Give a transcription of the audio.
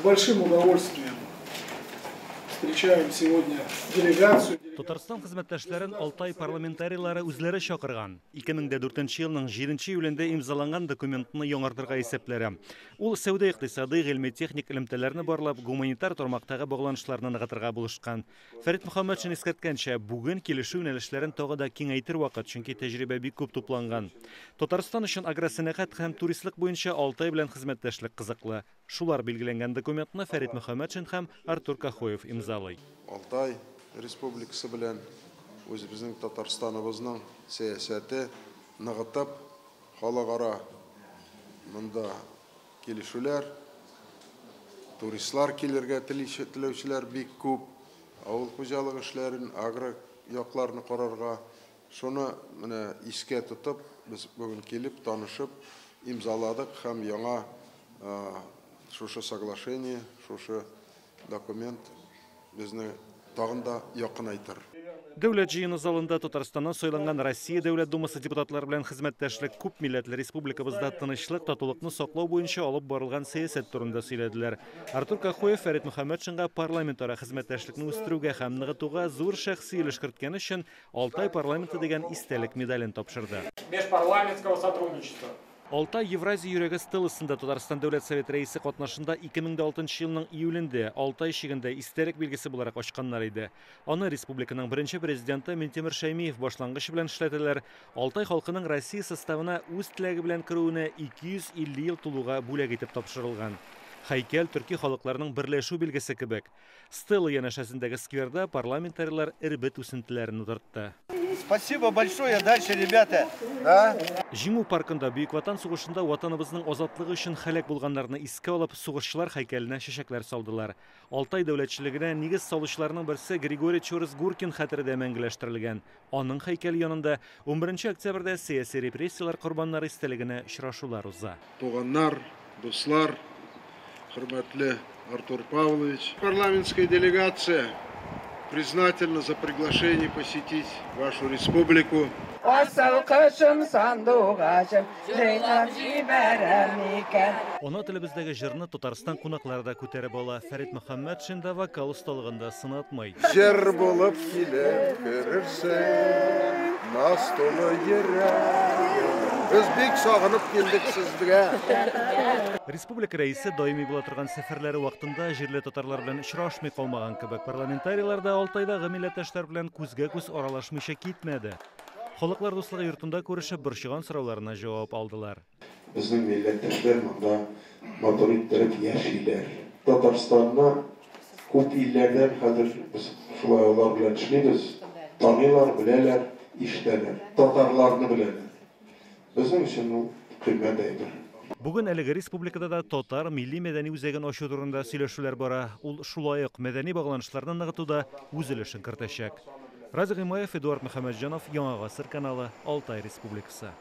Большим удовольствием встречаем сегодня делегацию. Татарстан хезмәттәшләрен Алтай парламентарийлары үзләре чакырган. 2004 елның 7 июлендә имзаланган документны яңартырга исәпләре. Ул сәүдә икътисади, гыйльми-техник элемтәләрне барлап, гуманитар тармактагы багланышларны ныгытырга булышкан. Фәрит Мөхәммәтшин искәрткәнчә, бүген килешү юнәлешләрен тагы да киңәйтер вакыт, чөнки тәҗрибә бик күп тупланган. Татарстан өчен агросәнәгать һәм туристлык буенча Алтай белән хезмәттәшлек кызыклы. Шулар билгеләнгән документны Фәрит Мөхәммәтшин һәм Артур Кахоев имзалый. Алтай Республикасы белән үзебезнең Татарстаныбызның сәясәте ныгытып, халыкара монда килешүләр, туристлар килергә теләүчеләр бик күп, авыл хуҗалыгы эшләрен, агро якларны карарга, шуны менә искә тотып, без бүген килеп танышып, имзаладык һәм яңа шушы соглашение, шушы документ безне тагын да якынайтыр. Дәүләт җыены залында Татарстаннан сайланган Россия Дәүләт Думасы депутатлары белән хезмәттәшлек күп милләтле республикабызда тынычлык, татулыкны саклау буенча алып барылган сәясәт турында сөйләделәр. Артур Кахоев Фәрит Мөхәммәтшинга парламентара хезмәттәшлекне үстерүгә һәм ныгытуга зур шәхси өлеш керткән өчен Алтай парламенты дигән истәлек медален тапшырды. Межпарламентского сотрудничества. Алтай Евразия йөрәге стеласында Татарстан Дәүләт Советы рәисе катнашында 2006 елның июлендә Алтай шигендә истәлек билгесе буларак ачканнар иде. Аны республиканың беренче президенты Минтимер Шәймиев башлангыч белән эшләделәр. Алтай халкының Россия составына үз теләге белән керүенә 250 ел тулуга бүләк итеп тапшырылган. Һәйкәл төрки халыкларының берләшү билгесе кебек. Стела янәшәсендәге скверда парламентарийлар ирбет үсентеләрен утыртты. Спасибо большое, дальше, ребята. Җиңү паркында Бөек Ватан сугышында ватаныбызның азатлыгы өчен һәлак булганнарны искә алып, сугышчылар һәйкәленә чәчәкләр салдылар. Алтай дәүләтчелегенә нигез салучыларның берсе Григорий Чорыс-Гуркин хәтерендә мәңгеләштерелгән. Аның һәйкәл янында 11 октябрьдә сәяси репрессиялар корбаннары истәлегенә очрашулар уза. Туганнар, дуслар, хөрмәтле Артур Павлович, парламентская делегация признательна за приглашение посетить вашу республику. Ана телебездәге җырны Татарстан кунаклары да күтәреп ала. Фәрит Мөхәммәтшин да вокал осталыгында сынатмый. Җыр булып килеп керерсең, нас тулы йөрәк. Без бик сагынып килдек сезгә. Республика рәисе даими була торган сәфәрләре вакытында җирле татарлар белән очрашмый калмаган кебек, парламентарийлар да Алтайдагы милләттәшләр белән күзгә-күз аралашмыйча китмәде. Халыклар дуслыгы йортында күрешеп, борчыган сорауларына җавап алдылар. Безнең милләттәшләр монда матур иттереп яшиләр. Татарстанна күп илләрдән хәзер без шулай алар белән эшлибез. Таныйлар, беләләр, ишетәләр. Татарларны беләләр. Безнең өчен ул кыйммәт әйбер. Бүген әлеге республикада да татар милли мәдәни үзәген ачу турында сөйләшүләр бара. Ул шулай ук мәдәни багланышларны ныгытуда үз өлешен кертәчәк. Разый Гыймаев, Эдуард Мөхәммәтҗанов, Яңа гасыр каналы, Алтай Республикасы.